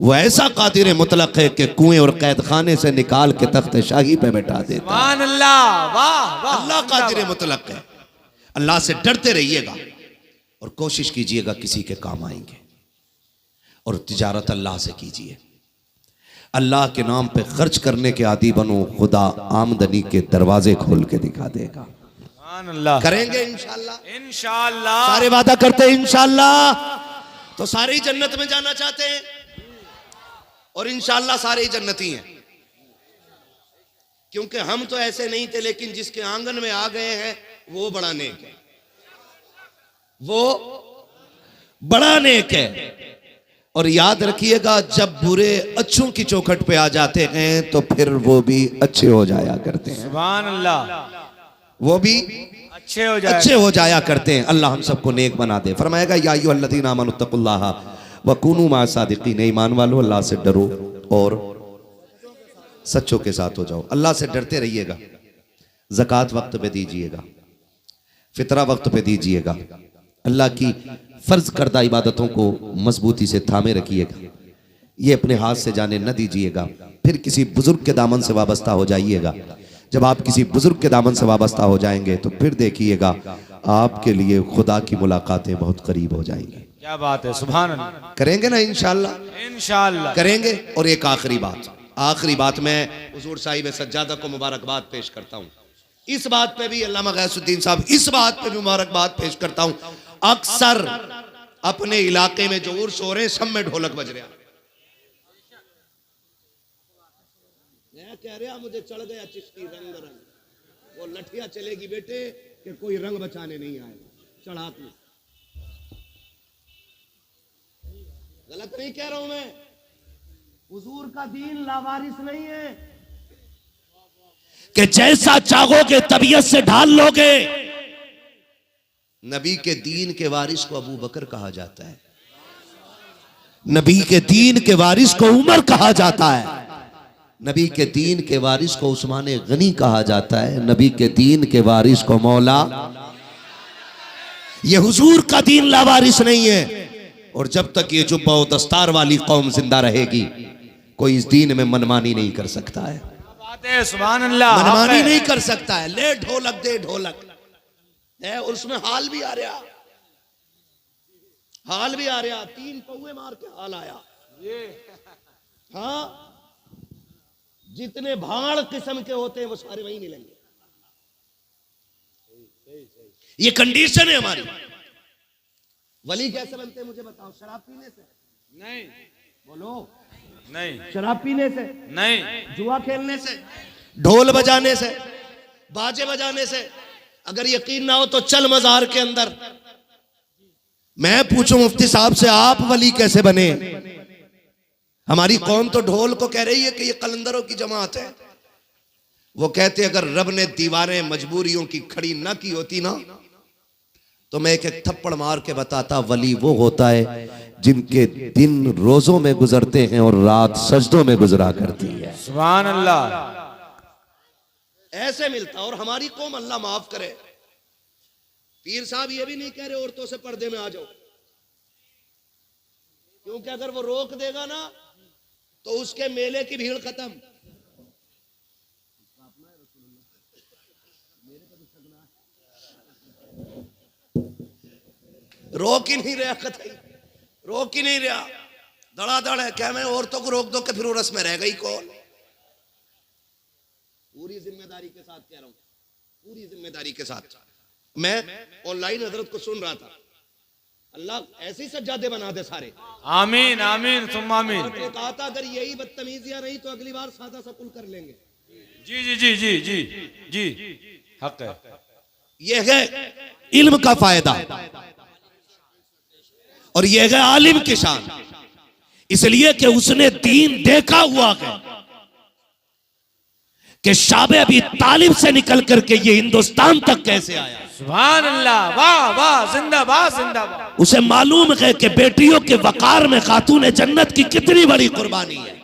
वो ऐसा कादिर मुतलक है कि कुएं और कैद खाने से निकाल के तख्त शाही पे बैठा देता है। अल्लाह, वाह वाह, अल्लाह कादिर मुतलक है। अल्लाह से डरते रहिएगा और कोशिश कीजिएगा किसी के काम आएंगे, और तिजारत अल्लाह से कीजिए। अल्लाह के नाम पे खर्च करने के आदी बनो, खुदा आमदनी के दरवाजे खोल के दिखा देगा। अल्लाह करेंगे इंशाअल्लाह। इंशाअल्लाह सारे वादा करते हैं इंशाअल्लाह। तो सारे ही जन्नत में जाना चाहते हैं और इंशाअल्लाह सारे ही जन्नती हैं, क्योंकि हम तो ऐसे नहीं थे, लेकिन जिसके आंगन में आ गए हैं वो बड़ा नेक है, वो बड़ा नेक है। और याद रखिएगा, जब बुरे अच्छों की चौखट पे आ जाते हैं तो फिर वो भी अच्छे हो जाया करते हैं। सुभान अल्लाह, वो भी अच्छे हो जाया करते हैं। अल्लाह हम सबको नेक बना दे। फरमाएगा या अय्युहल्लज़ीना आमनुत्तकुल्लाह व कूनू मअस-सादिक़ीन, ईमान वालों अल्लाह से डरो और सच्चों के साथ हो जाओ। अल्लाह से डरते रहिएगा, ज़कात वक्त पे दीजिएगा, फितरा वक्त पे दीजिएगा, अल्लाह की फर्ज करदा इबादतों को मजबूती से थामे रखिएगा, ये अपने हाथ से जाने न दीजिएगा। फिर किसी बुजुर्ग के दामन से वाबस्ता हो जाइएगा। जब आप किसी बुजुर्ग के दामन से वाबस्ता हो जाएंगे तो फिर देखिएगा आपके लिए खुदा की मुलाकातें बहुत करीब हो जाएंगी। क्या बात है, सुभान अल्लाह। करेंगे ना इंशाअल्लाह? इंशाअल्लाह करेंगे। और एक आखिरी बात मैं हुजूर साहिब सज्जादा को मुबारकबाद पेश करता हूँ। इस बात पे भी अल्लामा गैसुद्दीन साहब, इस बात पे भी मुबारकबाद पेश करता हूँ। अक्सर अपने इलाके में जो उर्स हो रहे सब में ढोलक बज रहा, कह रहा मुझे चढ़ गया चिश्ती रंग रंग, वो लठिया चलेगी बेटे कि कोई रंग बचाने नहीं आएगा। चढ़ा तू, गलत नहीं कह रहा हूं मैं। हुजूर का दीन लावारिस नहीं है कि जैसा चाहोगे तबीयत से ढाल लोगे। नबी के दीन के वारिस को अबू बकर कहा जाता है, नबी के दीन के वारिस को उमर कहा जाता है, नबी के दीन के वारिस को उस्मान गनी कहा जाता है, नबी के दीन के वारिस को मौला। ये हुजूर का दीन लावारिस नहीं है। और जब तक ये जुब्बा और दस्तार वाली कौम जिंदा रहेगी, कोई इस दीन में मनमानी नहीं कर सकता है। सुभान अल्लाह, मनमानी नहीं कर सकता है। ले ढोलक दे ढोलक है, और उसमें हाल भी आ रहा, हाल भी आ रहा, 3 पौए मार के हाल आया। हाँ, जितने भाड़ किस्म के होते हैं वो सारे वहीं मिलेंगे। ये कंडीशन है हमारी। वली कैसे बनते हैं मुझे बताओ? शराब पीने से नहीं, बोलो नहीं, शराब पीने से नहीं, जुआ खेलने से, ढोल बजाने से, बाजे बजाने से। अगर यकीन ना हो तो चल मजार के अंदर, मैं पूछूं मुफ्ती साहब से, आप वली कैसे बने? हमारी कौम तो ढोल को कह रही है कि ये कलंदरों की जमात है। वो कहते अगर रब ने दीवारें मजबूरियों की खड़ी ना की होती ना, तो मैं एक एक थप्पड़ मार के बताता, वली वो होता है जिनके दिन रोजों में गुजरते हैं और रात सजदों में गुजरा करती है। सुभान अल्लाह, ऐसे मिलता। और हमारी कौम, अल्लाह माफ करे, पीर साहब ये भी नहीं कह रहे औरतों से पर्दे में आ जाओ, क्योंकि अगर वो रोक देगा ना तो उसके मेले की भीड़ खत्म। रोक ही नहीं रहा, कतई रोक ही नहीं रहा, धड़ाधड़ है। क्या मैं औरतों को रोक दो कि फिर वो रस्म में रह गई कौन? पूरी जिम्मेदारी के साथ कह रहा हूं, पूरी जिम्मेदारी के साथ। मैं ऑनलाइन हजरत को सुन रहा था, अल्लाह ऐसे ही सज्जादे बना दे सारे। आमीन आमीन तुम आमीन। ने कहा था अगर यही बदतमीजियां रही तो अगली बार सादा सा कुल कर लेंगे। जी जी जी जी जी जी, हक है। यह है इल्म का फायदा और यह है आलिम की शान, इसलिए कि उसने दीन देखा हुआ है कि शाबे अभी तालिब से निकल करके ये हिंदुस्तान तक कैसे आया। सुभान अल्लाह, वाह वाह, जिंदाबाद जिंदाबाद। उसे मालूम है कि बेटियों के वकार में खातून जन्नत की कितनी बड़ी कुर्बानी है।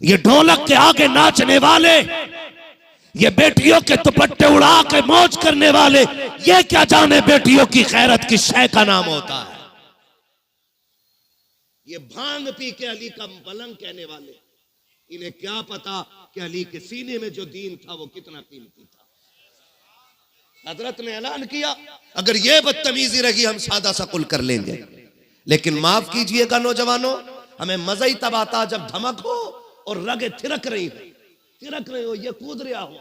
ये ढोलक के आगे नाचने वाले, ये बेटियों के दुपट्टे उड़ा के मौज करने वाले, ये क्या जाने बेटियों की खैरत की शय का नाम होता है। ये भांग पी के अली का पलंग कहने वाले, इन्हें क्या पता कि अली के सीने में जो दीन था वो कितना कीमती था। हजरत ने ऐलान किया, अगर ये बदतमीजी रही हम सादा सा कुल कर लेंगे, लेकिन माफ कीजिएगा नौजवानों, हमें मजा ही तब आता जब धमक हो और रगे थिरक रही हो, ये कूद रहा हो,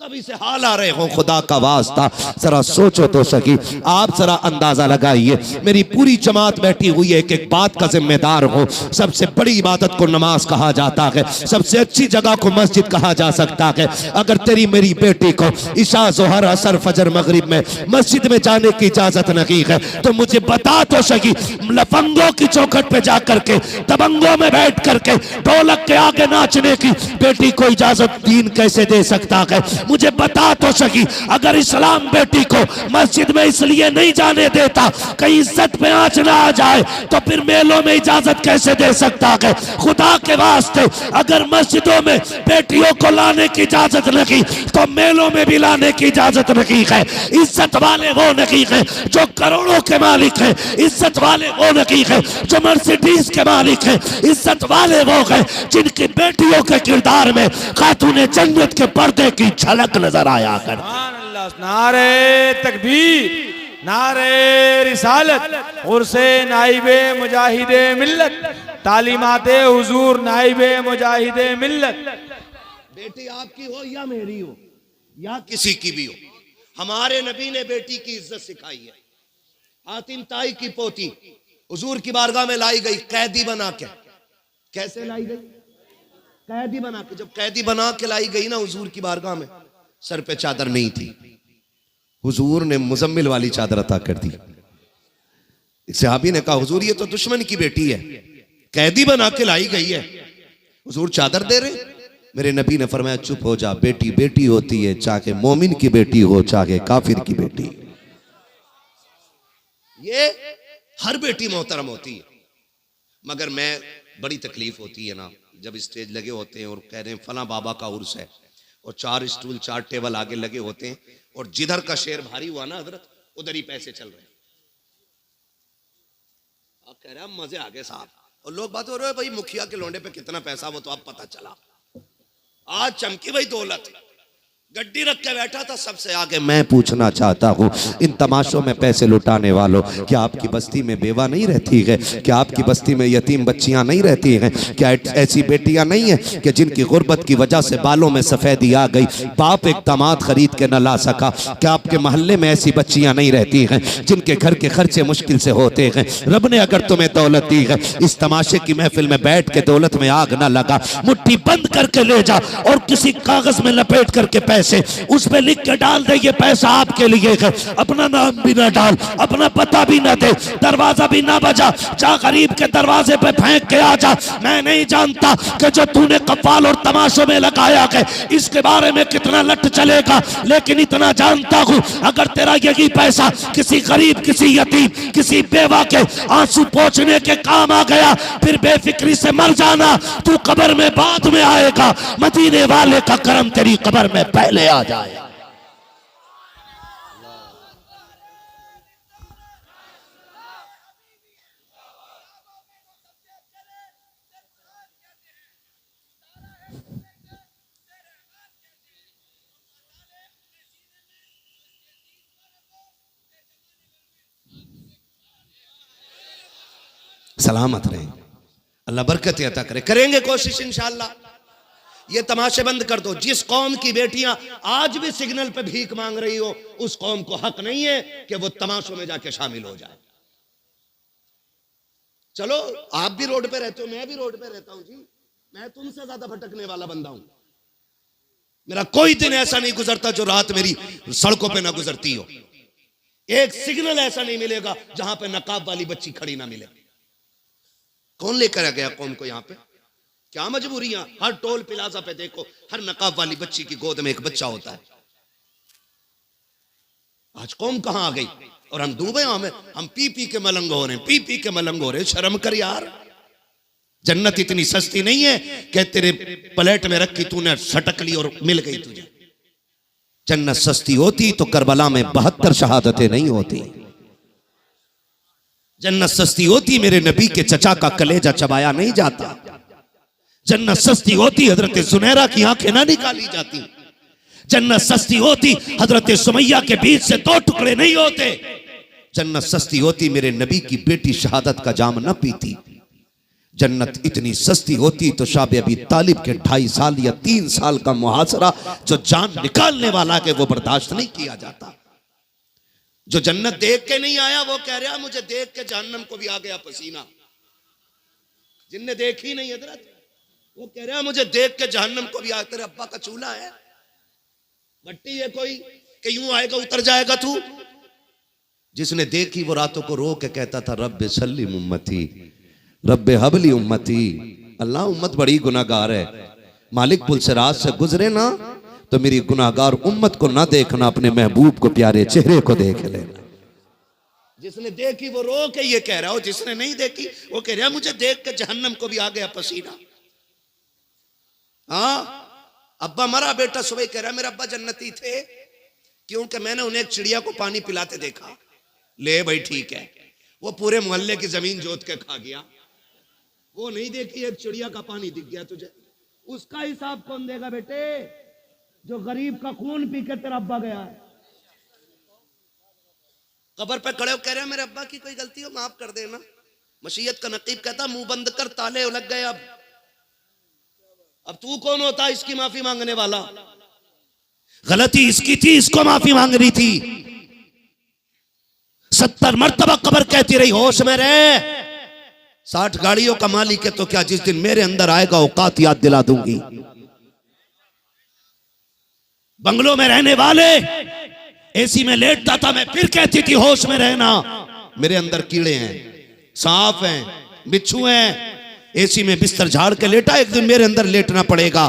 तभी से हाल आ रहे हो। खुदा का वास्ता जरा सोचो तो सही, आप जरा अंदाजा लगाइए, मेरी पूरी जमात बैठी हुई है, एक एक बात का जिम्मेदार हो। सबसे बड़ी इबादत को नमाज कहा जाता है, सबसे अच्छी जगह को मस्जिद कहा जा सकता है। अगर तेरी मेरी बेटी को इशा जोहर असर फजर मगरिब में मस्जिद में जाने की इजाजत नहीं है, तो मुझे बता तो सही, लफंगों की चौखट पे जाकर के दबंगों में बैठ करके ढोलक के आगे नाचने की बेटी को इजाजत दीन कैसे दे सकता है? मुझे बता तो सकी, अगर इस्लाम बेटी को मस्जिद में इसलिए नहीं जाने देता कहीं इज्जत पे आंच ना आ जाए, तो फिर मेलों में इजाजत कैसे दे सकता है? खुदा के वास्ते अगर मस्जिदों में बेटियों को लाने की इजाजत नहीं, तो मेलों में भी लाने की इजाजत नहीं है। इज्जत वाले वो नहीं है जो करोड़ों के मालिक है, इज्जत वाले वो नहीं है जो मर्सिडीज के मालिक है, इज्जत वाले वो है जिनकी बेटियों के किरदार में खातूने जन्नत के पर्दे की झलक नजर आया कर। नारे तकबीर, नारे रिसालत, उर्से नाइबे मुजाहिदे मिल्लत, तालीमाते हुजूर नाइबे मुजाहिदे मिल्लत। बेटी आपकी हो या मेरी हो या किसी की भी हो, हमारे नबी ने बेटी की इज्जत सिखाई है। हातिम ताई की पोती हुजूर की बारगाह में लाई गई कैदी बना के। कैसे लाई गई? कैदी बना के। जब कैदी बना के लाई गई ना हुजूर की बारगाह में, सर पे चादर नहीं थी, हुजूर ने मुजम्मिल वाली चादर अता कर दी। एक सहाबी ने कहा, हुजूर ये तो दुश्मन की बेटी है, कैदी बना के लाई गई है, हुजूर चादर दे रहे? मेरे नबी ने फरमाया, चुप हो जा, बेटी बेटी होती है, चाहे मोमिन की बेटी हो चाहे काफिर की बेटी। ये हर बेटी मोहतरम होती है, मगर मैं बड़ी तकलीफ होती है ना जब स्टेज लगे होते हैं और कह रहे हैं फला बाबा का उर्स है, और 4 स्टूल 4 टेबल आगे लगे होते हैं, और जिधर का शेर भारी हुआ ना हजरत, उधर ही पैसे चल रहे हैं। आप कह रहे हैं मजे आ गए साहब, और लोग बात हो रहे हैं भाई मुखिया के लोंडे पे कितना पैसा, वो तो आप पता चला। आज चमकी भाई दौलत, गड्डी रख के बैठा था सबसे आगे। मैं पूछना चाहता हूँ, इन तमाशों में पैसे लुटाने वालों, क्या आपकी बस्ती में बेवा नहीं रहती है? क्या आपकी बस्ती में यतीम बच्चियां नहीं रहती हैं? क्या ऐसी बेटियां नहीं हैं कि जिनकी गुर्बत की वजह से बालों में सफेदी आ गई, बाप एक दामाद खरीद के न ला सका? क्या आपके मोहल्ले में ऐसी बच्चियां नहीं रहती हैं जिनके घर के खर्चे मुश्किल से होते हैं? रब ने अगर तुम्हें दौलत दी है, इस तमाशे की महफिल में बैठ के दौलत में आग न लगा, मुट्ठी बंद करके ले जा और किसी कागज में लपेट करके पैसे उस पे लिख के डाल दे, ये पैसा आपके लिए है। अपना नाम भी ना डाल, अपना पता भी ना दे, दरवाजा भी ना बजा, जा गरीब के दरवाजे पे फेंक के आ जा। मैं नहीं जानता कि जो तूने कव्वाल और तमाशों में लगाया है इसके बारे में कितना लट चलेगा, लेकिन इतना जानता हूं, अगर तेरा यही पैसा किसी गरीब, किसी यतीम, किसी बेवा के आंसू पोंछने के काम आ गया, फिर बेफिक्री से मर जाना, तू कब्र में बाद में आएगा। मदीने वाले का करम तेरी कब्र में पहले आ जाए। सलामत रहे, अल्लाह बरकत अता करे। करेंगे कोशिश इंशाअल्लाह। ये तमाशे बंद कर दो। जिस कौम की बेटियां आज भी सिग्नल पे भीख मांग रही हो, उस कौम को हक नहीं है कि वो तमाशों में जाके शामिल हो जाए। चलो आप भी रोड पे रहते हो, मैं भी रोड पे रहता हूं जी, मैं तुमसे ज्यादा भटकने वाला बंदा हूं। मेरा कोई दिन ऐसा नहीं गुजरता जो रात मेरी सड़कों पे ना गुजरती हो। एक सिग्नल ऐसा नहीं मिलेगा जहां पे नकाब वाली बच्ची खड़ी ना मिले। कौन लेकर आ गया कौम को यहाँ पे? क्या मजबूरियां? हर टोल प्लाजा पे देखो, हर नकाब वाली बच्ची की गोद में एक बच्चा होता है। आज कौम कहां आ गई? और हम डूबे हमें, हम पी पी के मलंग हो रहे हैं, पी पी के मलंग हो रहे हैं। शर्म कर यार, जन्नत इतनी सस्ती नहीं है कि तेरे प्लेट में रखी तूने सटक ली और मिल गई तुझे। जन्नत सस्ती होती तो करबला में 72 शहादतें नहीं होती। जन्नत सस्ती होती मेरे नबी के चचा का कलेजा चबाया नहीं जाता। जन्नत सस्ती होती हजरत सुनैरा की आंखें ना निकाली जाती। जन्नत सस्ती होती हजरत सुमैया के बीच से दो टुकड़े नहीं होते। जन्नत सस्ती होती मेरे नबी की बेटी शहादत का जाम न पीती। जन्नत इतनी सस्ती होती तो शाह अबी तालिब के 2.5 साल या 3 साल का मुहासरा जो जान निकालने वाला के वो बर्दाश्त नहीं किया जाता। जो जन्नत देख के नहीं आया वो कह रहा मुझे देख के जहन्नम को भी आ गया पसीना। जिनने देखी नहीं हजरत वो कह रहा मुझे देख के जहन्नम को भी आ। तेरे अब्बा का चूल्हा है, भट्टी है कोई कि यूं आएगा उतर जाएगा तू। जिसने देखी वो रातों को रो के कहता था रब्बे सल्लिम उम्मती रब्बे हबली उम्मती। अल्लाह उम्मत बड़ी गुनाहगार है, मालिक पुल से रात से गुजरे ना तो मेरी गुनाहगार उम्मत को ना देखना, अपने महबूब को प्यारे चेहरे को देख लेना। जिसने देखी वो रो के ये कह रहा हो, जिसने नहीं देखी वो कह रहा मुझे देख के जहन्नम को भी आ गया पसीना। हाँ अब्बा मरा, बेटा सुबह कह रहा मेरे अब्बा जन्नती थे क्योंकि मैंने उन्हें एक चिड़िया को पानी पिलाते देखा। ले भाई ठीक है, वो पूरे मोहल्ले की जमीन जोत के खा गया। वो नहीं देखी एक चिड़िया का पानी दिख गया तुझे, उसका हिसाब कौन देगा बेटे? जो गरीब का खून पी के तेरा अब्बा गया है। कब्र पे खड़े हो कह रहे मेरे अब्बा की कोई गलती हो माफ कर देना। मशीयत का नकीब कहता मुंह बंद कर, ताले लग गए। अब तू कौन होता इसकी माफी मांगने वाला? गलती इसकी थी, इसको माफी मांगनी थी। 70 मरतबा कब्र कहती रही होश में रहे। 60 गाड़ियों का मालिक है तो क्या, जिस दिन मेरे अंदर आएगा औकात याद दिला दूंगी। बंगलों में रहने वाले एसी में लेटता था, मैं फिर कहती थी होश में रहना। मेरे अंदर कीड़े हैं, सांप हैं, बिच्छू हैं। एसी में बिस्तर झाड़ के लेटा, एक दिन मेरे अंदर लेटना पड़ेगा।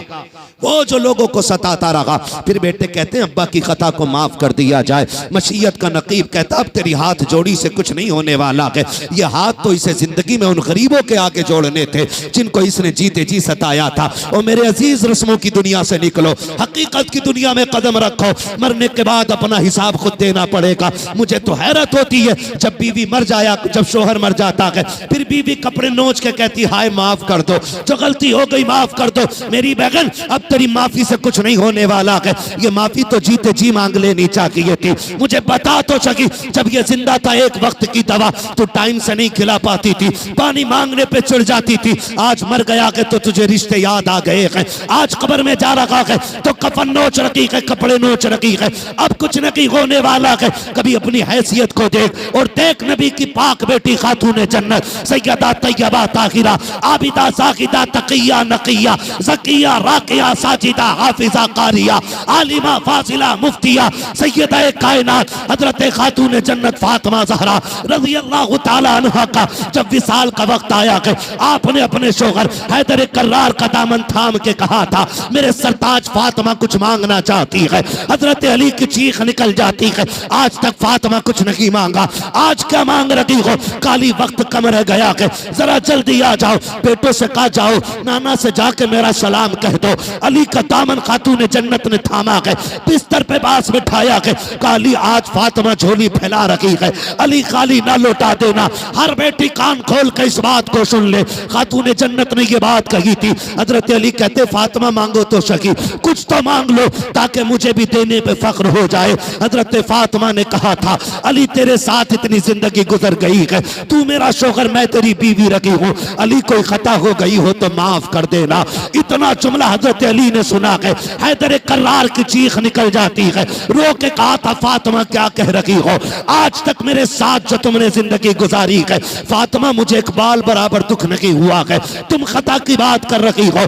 वो जो लोगों को सताता रहा, फिर बेटे कहते हैं अब्बा की खता को माफ कर दिया जाए। मशीयत का नकीब कहता अब तेरी हाथ जोड़ी से कुछ नहीं होने वाला है। ये हाथ तो इसे जिंदगी में उन गरीबों के आगे जोड़ने थे जिनको इसने जीते जी सताया था। और मेरे अजीज रस्मों की दुनिया से निकलो, हकीकत की दुनिया में कदम रखो। मरने के बाद अपना हिसाब खुद देना पड़ेगा। मुझे तो हैरत होती है जब बीवी मर जाया, जब शोहर मर जाता है, फिर बीवी कपड़े नोच के कहती हाय माफ कर दो, जो गलती हो गई माफ कर दो। मेरी बहन अब तेरी माफी से कुछ नहीं होने वाला है। ये माफी तो जीते जी मांग लेनी चाहिए थी। मुझे बता तो सकी जब ये जिंदा था एक वक्त की दवा तो टाइम से नहीं खिला पाती थी, पानी मांगने पे चिढ़ जाती थी। आज मर गया है तो तुझे रिश्ते याद आ गए हैं। आज कब्र में जा रखा है तो कफन नोच रखी है, कपड़े नोच रखी है। अब कुछ नहीं होने वाला है। कभी अपनी हैसियत को देख और देख नबी की पाक बेटी खातून जन्नत सैयदा तैयबा ताहिरा आबिदा साकिदा तकिया नकिया ज़किया राकिया साजिदा हाफिजा कारिया आलिमा फासिला मुफ्तिया सैयदा कायनात हजरत खातून जन्नत फातिमा ज़हरा रज़ी अल्लाह तआला अन्हा का जब विसाल का वक्त आया है, आपने अपने शोहर हैदर कर्रार का दामन थाम के कहा था मेरे सरताज फातिमा कुछ मांगना चाहती है। हजरत अली की चीख निकल जाती है, आज तक फातिमा कुछ नहीं मांगा, आज क्या मांग रही हो? काली वक्त कम रह गया है, जरा जल्दी आ जाओ। बेटों से कहा जाओ नाना से जाके मेरा सलाम कह दो। अली का दामन खातून जन्नत ने थामा है, बिस्तर पे बास बिठाया है। काली आज फातिमा झोली फैला रही है, अली खाली ना लौटा देना। हर बेटी कान खोल के इस बात को सुन ले, खातून जन्नत ने ये बात कही थी। हजरत अली कहते फातिमा मांगो तो सकी, कुछ तो मांग लो ताकि मुझे भी देने पे फख्र हो जाए। हजरत फातिमा ने कहा था अली तेरे साथ इतनी जिंदगी गुजर गई है, तू मेरा शोहर मैं तेरी बीवी रखी हूँ, अली कोई खता हो गई हो तो माफ कर देना। इतना जुमला हजरत अली ने सुना है, हैदर कर्रार की चीख निकल जाती है। रो के कहा था फातिमा क्या कह रही हो? आज तक मेरे साथ जो तुमने जिंदगी गुजारी है फातिमा मुझे एक बाल बराबर दुख नहीं हुआ है। तुम खता की बात कर रही हो,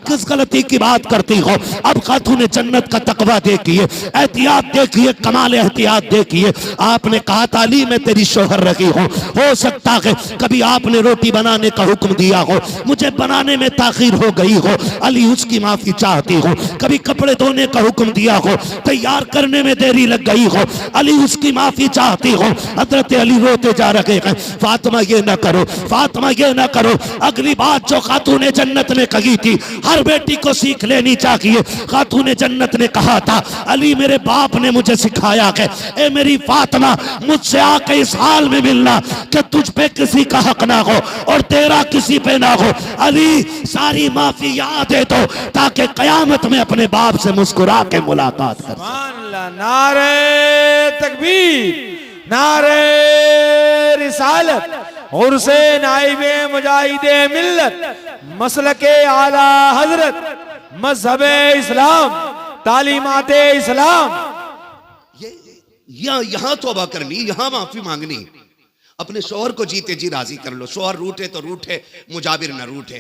किस गलती की बात करती हो? अब खातून जन्नत का तकवा देखिए, एहतियात देखिए, कमाल एहतियात देखिए। आपने कहा था अली मैं तेरी शोहर रही हूँ, हो सकता है कभी आपने रोटी बनाने का हुक्म दिया हो, मुझे बनाने में ताखीर हो गई हो, अली उसकी माफी चाहती हो। कभी कपड़े धोने का हुक्म दिया हो, तैयार करने में देरी लग गई हो, अली उसकी माफी चाहती हो। हजरत अली रोते जा रहे हैं, फातिमा ये ना करो, फातिमा ये ना करो। अगली बात जो खातूने जन्नत ने कही थी, हर बेटी को सीख लेनी चाहिए। खातूने जन्नत ने कहा था, अली मेरे बाप ने मुझे सिखाया है, ए मेरी फातिमा मुझसे आके इस हाल में मिलना कि तुझ पे किसी का हक ना हो और तेरा किसी पे ना हो। अली सारी माफी याद दे दो ताकि कयामत में अपने बाप से मुस्कुरा के मुलाकात कर। सुभान अल्लाह। नारे तकबीर, नारे रिसालत, उर्से नाइबे मुजाहिदे मिल्लत, मसलके आला हजरत, मजहबे इस्लाम, तालीमाते इस्लाम। यहाँ तौबा करनी, यहाँ माफी मांगनी। अपने शौहर को जीते जी राजी कर लो। शौहर रूठे तो रूठे, मुजाबिर न रूठे।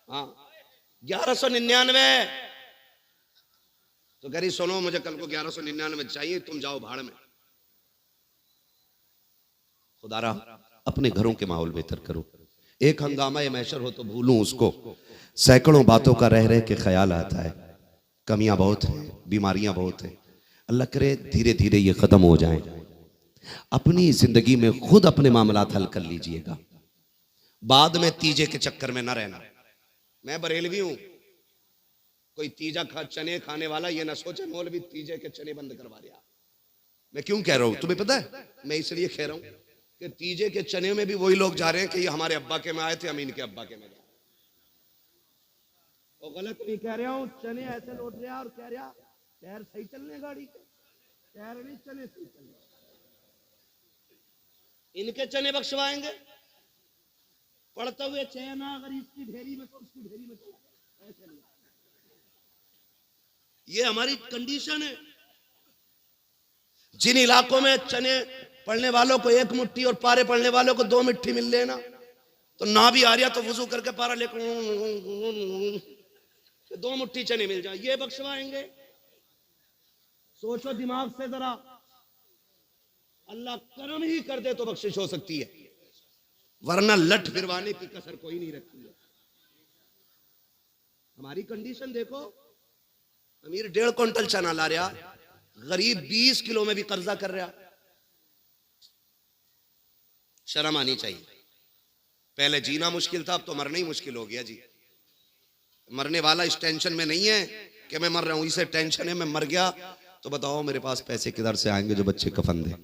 हाँ 1199 तो गरी सुनो, मुझे कल को 1199 चाहिए, तुम जाओ भाड़ में। खुदारा अपने घरों के माहौल बेहतर करो। एक हंगामा ये मैशर हो तो भूलूं उसको, सैकड़ों बातों का रह रह के ख्याल आता है। कमियां बहुत हैं, बीमारियां बहुत हैं। अल्लाह करे धीरे धीरे ये खत्म हो जाए। अपनी जिंदगी में खुद अपने मामलात हल कर लीजिएगा, बाद में तीजे के चक्कर में ना रहना। मैं बरेलवी हूं, कोई तीजा चने खाने वाला ये ना सोचे मौलवी तीजे के चने बंद करवा दिया। मैं क्यों कह रहा हूं तुम्हें पता है? मैं इसलिए कह रहा हूं कि तीजे के चने में भी वही लोग जा रहे हैं कि ये हमारे अब्बा के में आए थे, हम इनके अब्बा के में गए। तो गलत नहीं कह रहा हूं, चने ऐसे लौट रहा और कह रहा टायर सही चलने गाड़ी के, टायर नहीं चने सही चलने, इनके चने बख्शवाएंगे। पढ़ते हुए चना अगर इसकी ढेरी में तो उसकी ढेरी में चला, ऐसे नहीं। ये हमारी कंडीशन है। जिन इलाकों में चने पढ़ने वालों को एक मुट्ठी और पारे पढ़ने वालों को 2 मुट्ठी मिल लेना, तो ना भी आ रहा तो वुजू करके पारा लेकर 2 मुट्ठी चने मिल जाए, ये बख्शवाएंगे। सोचो दिमाग से जरा, अल्लाह करम ही कर दे तो बख्शिश हो सकती है, वरना लठ फिरवाने की कसर कोई नहीं रखती है। हमारी कंडीशन देखो, अमीर 1.5 क्विंटल चना ला रहा, गरीब 20 किलो में भी कर्जा कर रहा। शर्म आनी चाहिए। पहले जीना मुश्किल था, अब तो मरना ही मुश्किल हो गया जी। मरने वाला इस टेंशन में नहीं है कि मैं मर रहा हूं, इसे टेंशन है मैं मर गया तो बताओ मेरे पास पैसे किधर से आएंगे जो बच्चे कफन दे।